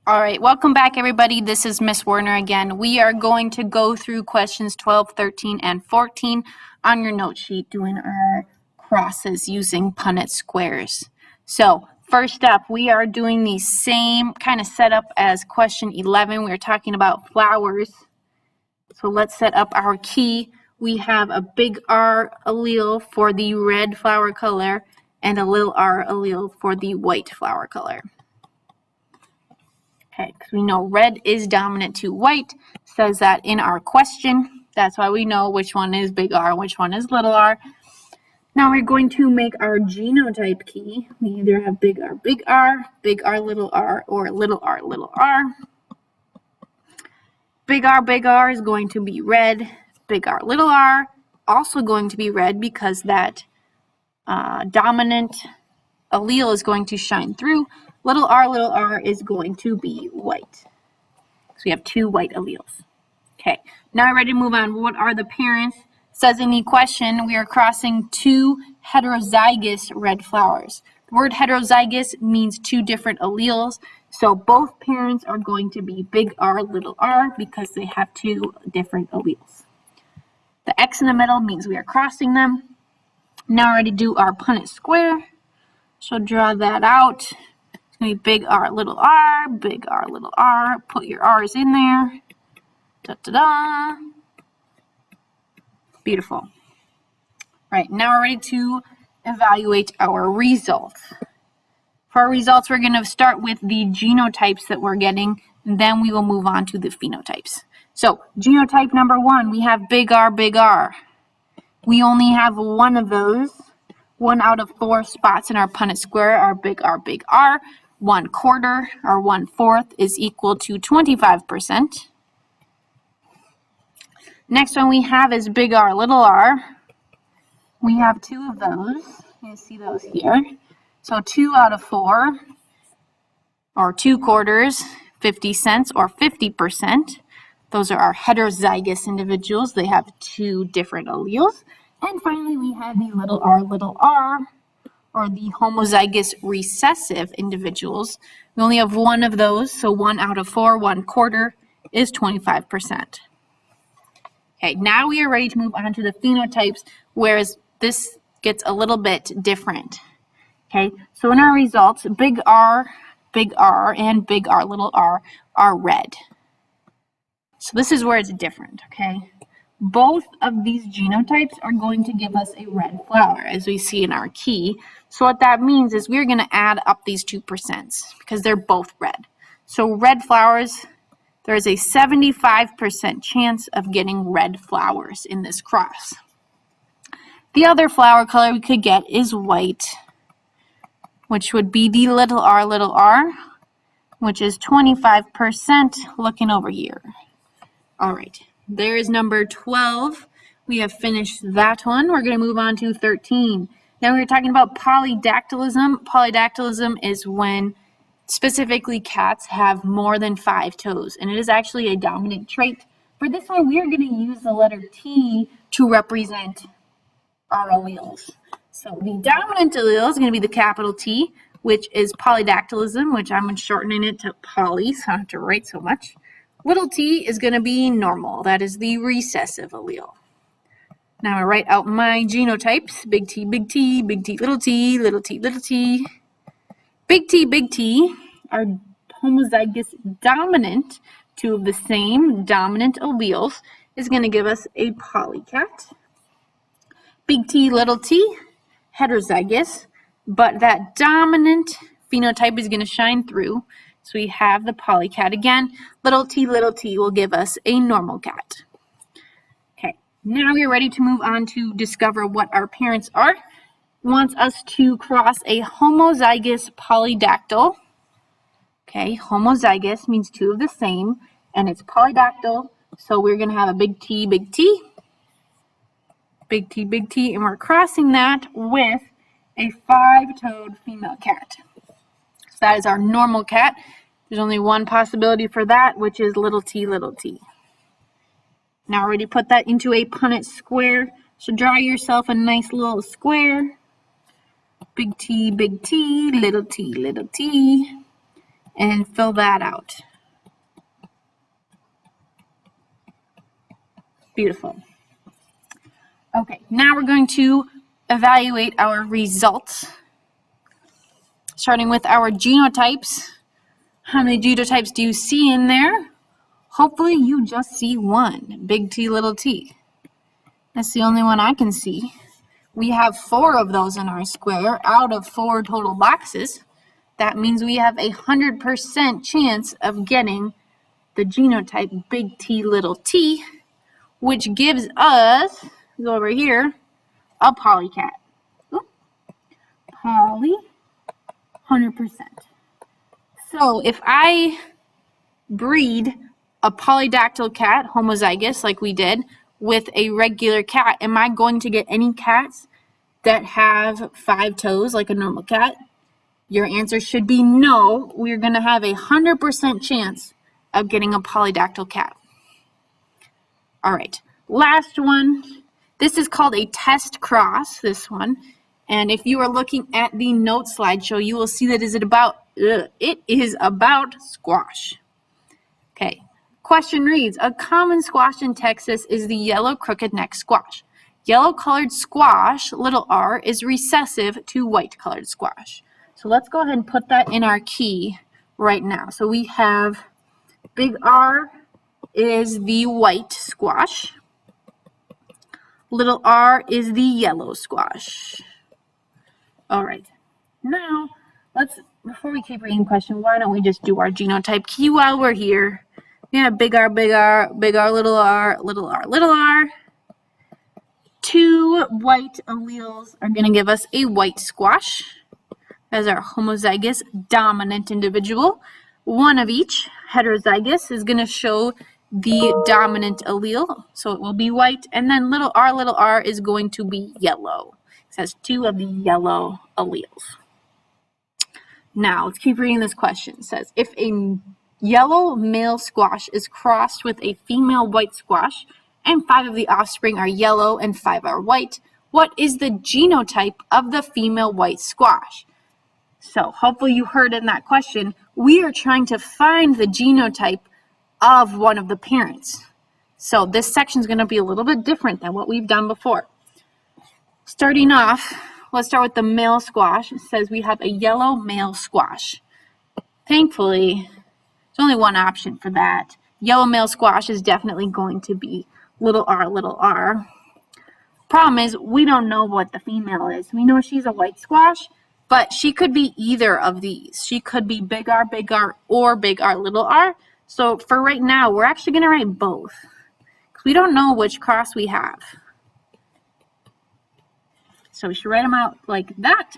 All right, welcome back everybody. This is Miss Werner again. We are going to go through questions 12, 13, and 14 on your note sheet doing our crosses using Punnett squares. So first up, we are doing the same kind of setup as question 11. We are talking about flowers. So let's set up our key. We have a big R allele for the red flower color and a little r allele for the white flower color. Okay, because we know red is dominant to white, says that in our question. That's why we know which one is big R and which one is little r. Now we're going to make our genotype key. We either have big R, big R, little r, or little r, little r. Big R is going to be red. Big R, little r, also going to be red because that dominant allele is going to shine through. Little r is going to be white. So we have two white alleles. Okay, now we're ready to move on. What are the parents? It says in the question, we are crossing two heterozygous red flowers. The word heterozygous means two different alleles. So both parents are going to be big R, little r, because they have two different alleles. The X in the middle means we are crossing them. Now we're ready to do our Punnett square. So draw that out. It's going to be big R, little r, big R, little r. Put your R's in there. Da-da-da. Beautiful. Right, now we're ready to evaluate our results. For our results, we're going to start with the genotypes that we're getting, and then we will move on to the phenotypes. So, genotype number 1, we have big R, big R. We only have one of those. 1 out of 4 spots in our Punnett square are big R, big R. 1/4 or 1/4 is equal to 25%. Next one we have is big R, little r. We have 2 of those. You can see those here. So 2 out of 4, or 2/4, 50 cents, or 50%. Those are our heterozygous individuals. They have 2 different alleles. And finally, we have the little r, or the homozygous recessive individuals. We only have 1 of those, so 1 out of 4, 1/4 is 25%. Okay, now we are ready to move on to the phenotypes, whereas this gets a little bit different. Okay, so in our results, big R, and big R, little r are red. So this is where it's different, okay? Both of these genotypes are going to give us a red flower, as we see in our key. So what that means is we're going to add up these 2% because they're both red. So red flowers, there is a 75% chance of getting red flowers in this cross. The other flower color we could get is white, which would be the little r, which is 25% looking over here. All right. There is number 12. We have finished that one. We're going to move on to 13. Now we're talking about polydactylism. Polydactylism is when specifically cats have more than 5 toes, and it is actually a dominant trait. For this one, we are going to use the letter T to represent our alleles. So the dominant allele is going to be the capital T, which is polydactylism, which I'm shortening it to poly, so I don't have to write so much. Little t is going to be normal. That is the recessive allele. Now I write out my genotypes. Big T, big T, big T, little t, little t, little t. Big T are homozygous dominant. 2 of the same dominant alleles is going to give us a polycat. Big T, little t, heterozygous, but that dominant phenotype is going to shine through. So we have the polycat again. Little t will give us a normal cat. Okay, now we're ready to move on to discover what our parents are. It wants us to cross a homozygous polydactyl. Okay, homozygous means 2 of the same, and it's polydactyl. So we're going to have a big T, big T, big T, big T, and we're crossing that with a 5-toed female cat. So that is our normal cat. There's only one possibility for that, which is little t, little t. Now we're ready to put that into a Punnett square. So draw yourself a nice little square. Big T, little t, little t. and fill that out. Beautiful. Okay, now we're going to evaluate our results. Starting with our genotypes. How many genotypes do you see in there? Hopefully you just see one, big T, little t. That's the only one I can see. We have 4 of those in our square out of 4 total boxes. That means we have a 100% chance of getting the genotype big T, little t, which gives us, go over here, a polycat. Poly, 100%. So if I breed a polydactyl cat, homozygous, like we did, with a regular cat, am I going to get any cats that have 5 toes, like a normal cat? Your answer should be no. We're going to have a 100% chance of getting a polydactyl cat. All right, last one. This is called a test cross, this one. And if you are looking at the note slideshow, you will see that it is about squash. Okay, question reads, a common squash in Texas is the yellow crooked neck squash. Yellow colored squash, little r, is recessive to white colored squash. So let's go ahead and put that in our key right now. So we have big R is the white squash. Little r is the yellow squash. All right. Now, before we keep reading the question, why don't we just do our genotype key while we're here? We have big R, big R, big R, little r, little r, little r. 2 white alleles are going to give us a white squash as our homozygous dominant individual. 1 of each heterozygous is going to show the dominant allele, so it will be white, and then little r is going to be yellow. It has 2 of the yellow alleles. Now, let's keep reading this question. It says, if a yellow male squash is crossed with a female white squash, and 5 of the offspring are yellow and 5 are white, what is the genotype of the female white squash? So, hopefully you heard in that question, we are trying to find the genotype of one of the parents. So, this section is going to be a little bit different than what we've done before. Starting off, let's start with the male squash. It says we have a yellow male squash. Thankfully, there's only one option for that. Yellow male squash is definitely going to be little r. Problem is, we don't know what the female is. We know she's a white squash, but she could be either of these. She could be big R, or big R, little r. So for right now, we're actually going to write both, because we don't know which cross we have. So we should write them out like that.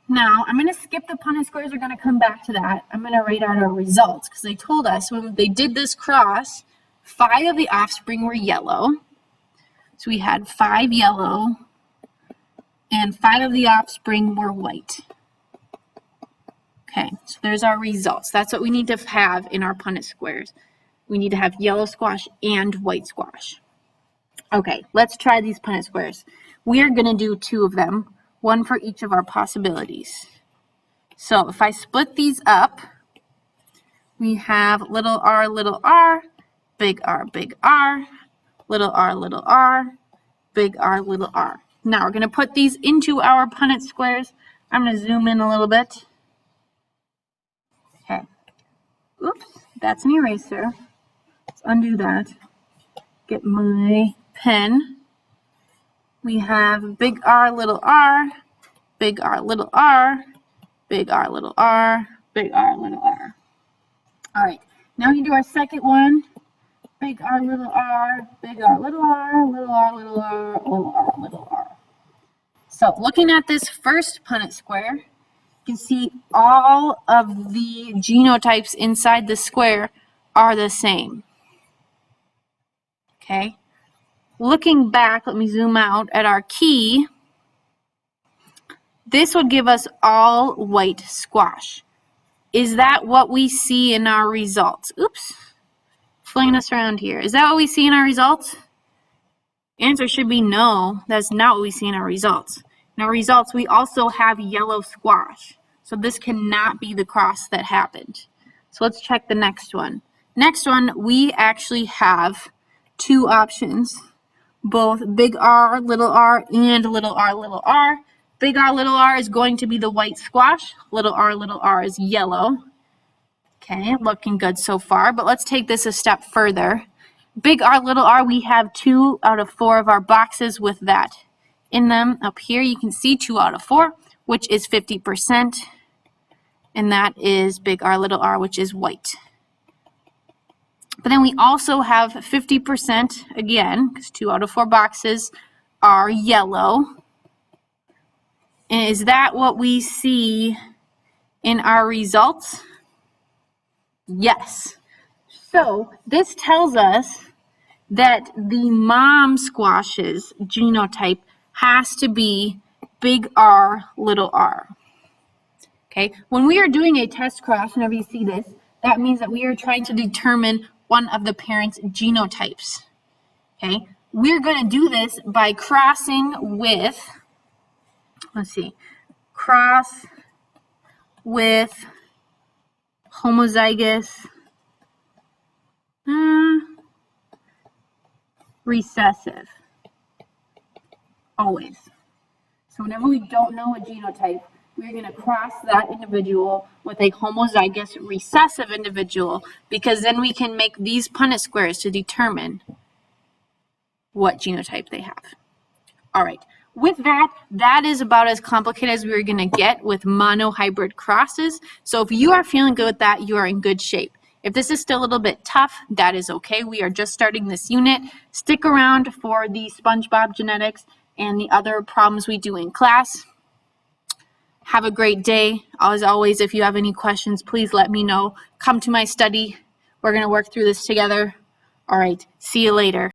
Now, I'm going to skip the Punnett squares. We're going to come back to that. I'm going to write out our results, because they told us when they did this cross, 5 of the offspring were yellow. So we had 5 yellow, and 5 of the offspring were white. Okay, so there's our results. That's what we need to have in our Punnett squares. We need to have yellow squash and white squash. Okay, let's try these Punnett squares. We are going to do 2 of them, 1 for each of our possibilities. So if I split these up, we have little r, big R, little r, big R. Now we're going to put these into our Punnett squares. I'm going to zoom in a little bit. Okay. Oops, that's an eraser. Let's undo that. Get my pen. We have big R, little r, big R, little r, big R, little r, big R, little r. All right, now we can do our second one. Big R, little r, big R, little r, little r, little r, little r, little r. So looking at this first Punnett square, you can see all of the genotypes inside the square are the same. Okay. Looking back, let me zoom out at our key. This would give us all white squash. Is that what we see in our results? Oops. Flinging us around here. Is that what we see in our results? Answer should be no. That's not what we see in our results. In our results, we also have yellow squash. So this cannot be the cross that happened. So let's check the next one. Next one, we actually have two options, both big R, little r, and little r, little r. Big R, little r is going to be the white squash. Little r is yellow. Okay, looking good so far, but let's take this a step further. Big R, little r, we have 2 out of 4 of our boxes with that in them. Up here you can see 2 out of 4, which is 50%, and that is big R, little r, which is white. But then we also have 50% again, because 2 out of 4 boxes are yellow. And is that what we see in our results? Yes. So this tells us that the mom squash's genotype has to be big R, little r. Okay, when we are doing a test cross, whenever you see this, that means that we are trying to determine one of the parent's genotypes. Okay, we're going to do this by crossing with, let's see, cross with homozygous recessive, always. So whenever we don't know a genotype, we're going to cross that individual with a homozygous recessive individual, because then we can make these Punnett squares to determine what genotype they have. All right, with that, that is about as complicated as we're going to get with monohybrid crosses. So if you are feeling good with that, you are in good shape. If this is still a little bit tough, that is okay. We are just starting this unit. Stick around for the SpongeBob genetics and the other problems we do in class. Have a great day. As always, if you have any questions, please let me know. Come to my study. We're going to work through this together. All right, see you later.